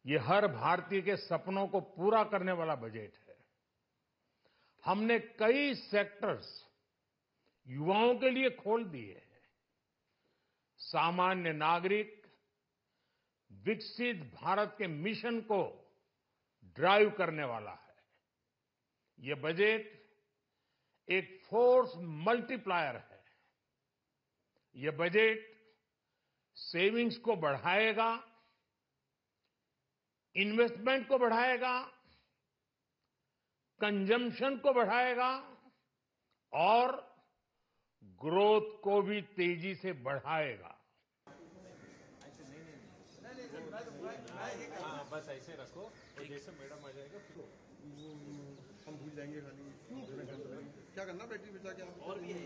ये हर भारतीय के सपनों को पूरा करने वाला बजट है। हमने कई सेक्टर्स युवाओं के लिए खोल दिए हैं। सामान्य नागरिक विकसित भारत के मिशन को ड्राइव करने वाला है। ये बजट एक फोर्स मल्टीप्लायर है। ये बजट सेविंग्स को बढ़ाएगा, इन्वेस्टमेंट को बढ़ाएगा, कंजम्पशन को बढ़ाएगा और ग्रोथ को भी तेजी से बढ़ाएगा। बस ऐसे रखो और जैसे मैडम आ जाएगा हम भूल जाएंगे खाली क्या करना बैटरी बचा के आप और भी है।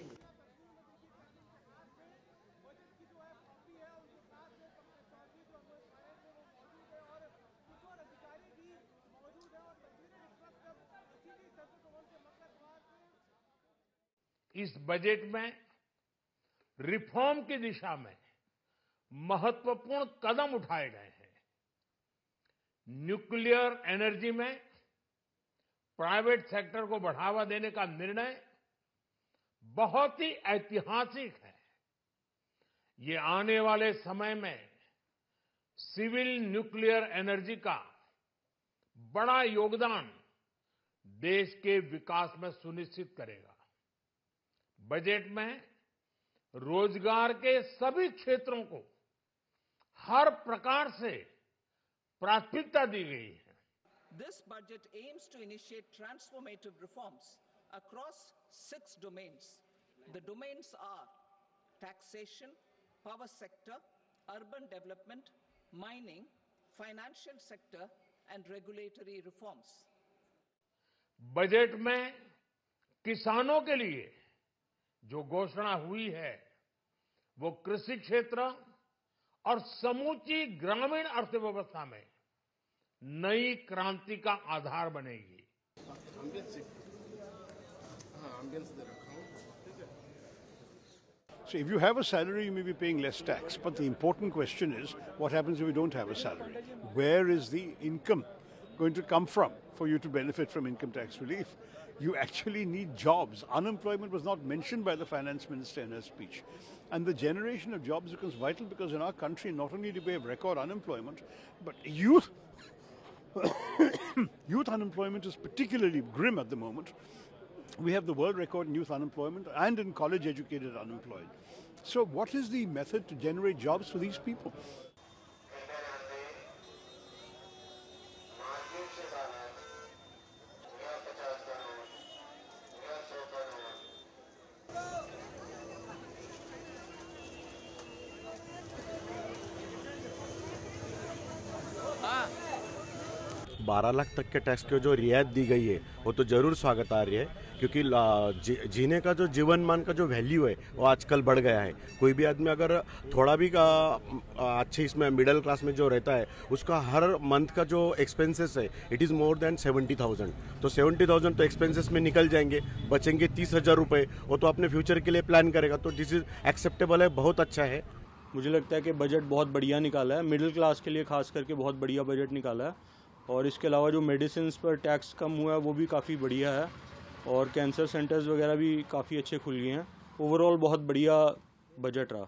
इस बजट में रिफॉर्म की दिशा में महत्वपूर्ण कदम उठाए गए हैं। न्यूक्लियर एनर्जी में प्राइवेट सेक्टर को बढ़ावा देने का निर्णय बहुत ही ऐतिहासिक है। ये आने वाले समय में सिविल न्यूक्लियर एनर्जी का बड़ा योगदान देश के विकास में सुनिश्चित करेगा। बजट में रोजगार के सभी क्षेत्रों को हर प्रकार से प्राथमिकता दी गई है। This budget aims to initiate transformative reforms across 6 domains. The domains are taxation, power sector, urban development, mining, financial sector and regulatory reforms. Budget में किसानों के लिए जो घोषणा हुई है वो कृषि क्षेत्र और समूची ग्रामीण अर्थव्यवस्था में नई क्रांति का आधार बनेगी। So if you have a salary, you may be paying less tax. But the important question is, what happens if you don't have a salary? Where is the income going to come from for you to benefit from income tax relief? You actually need jobs. Unemployment was not mentioned by the finance minister in her speech. And the generation of jobs becomes vital because in our country, not only do we have record unemployment, but youth unemployment is particularly grim at the moment. We have the world record in youth unemployment and in college educated unemployed. So what is the method to generate jobs for these people? बारह लाख तक के tax की जो रियायत दी गई है वो तो जरूर स्वागत आ रही है, क्योंकि जीने का जो जीवन मान का जो वैल्यू है वो आजकल बढ़ गया है। कोई भी आदमी अगर थोड़ा भी अच्छे इसमें मिडिल क्लास में जो रहता है उसका हर मंथ का जो एक्सपेंसेस है इट इज़ मोर देन 70,000। तो 70,000 तो एक्सपेंसेस में निकल जाएंगे, बचेंगे 30,000 रुपये। वो तो अपने फ्यूचर के लिए प्लान करेगा। तो दिस इज एक्सेप्टेबल है, बहुत अच्छा है। मुझे लगता है कि बजट बहुत बढ़िया निकाला है, मिडिल क्लास के लिए खास करके बहुत बढ़िया बजट निकाला है। और इसके अलावा जो मेडिसिन पर टैक्स कम हुआ है वो भी काफ़ी बढ़िया है और कैंसर सेंटर्स वगैरह भी काफ़ी अच्छे खुल गए हैं। ओवरऑल बहुत बढ़िया बजट रहा।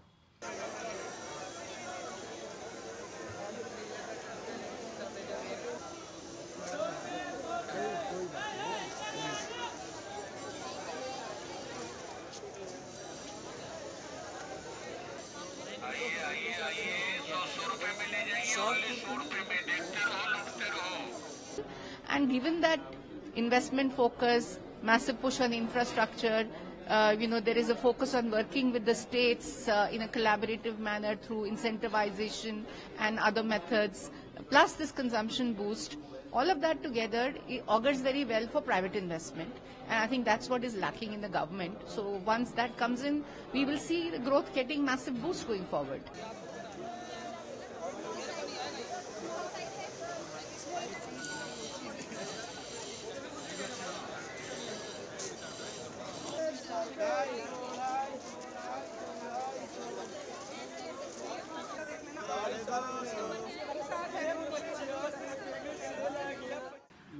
आइए 100 रुपए में ले जाइए, 100 रुपए में देखते रहो, लूटते रहो। And given that investment focus, massive push on infrastructure, there is a focus on working with the states in a collaborative manner through incentivization and other methods, plus this consumption boost. All of that together augurs very well for private investment, and I think that's what is lacking in the government. So once that comes in, we will see the growth getting massive boost going forward.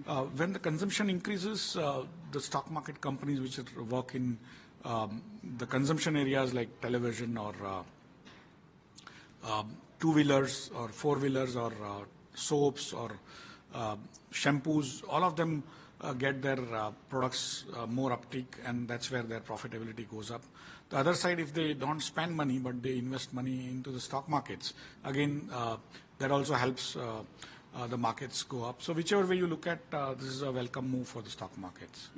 When the consumption increases, the stock market companies which work in the consumption areas like television or two-wheelers or four-wheelers or soaps or shampoos, all of them get their products more uptake, and that's where their profitability goes up. The other side, if they don't spend money but they invest money into the stock markets, again, that also helps the markets go up. So whichever way you look at, this is a welcome move for the stock markets.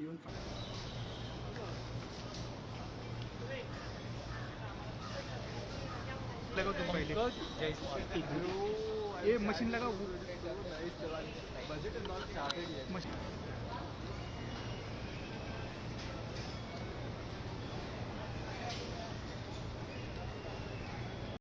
लगा तुम पहले ये machine लगा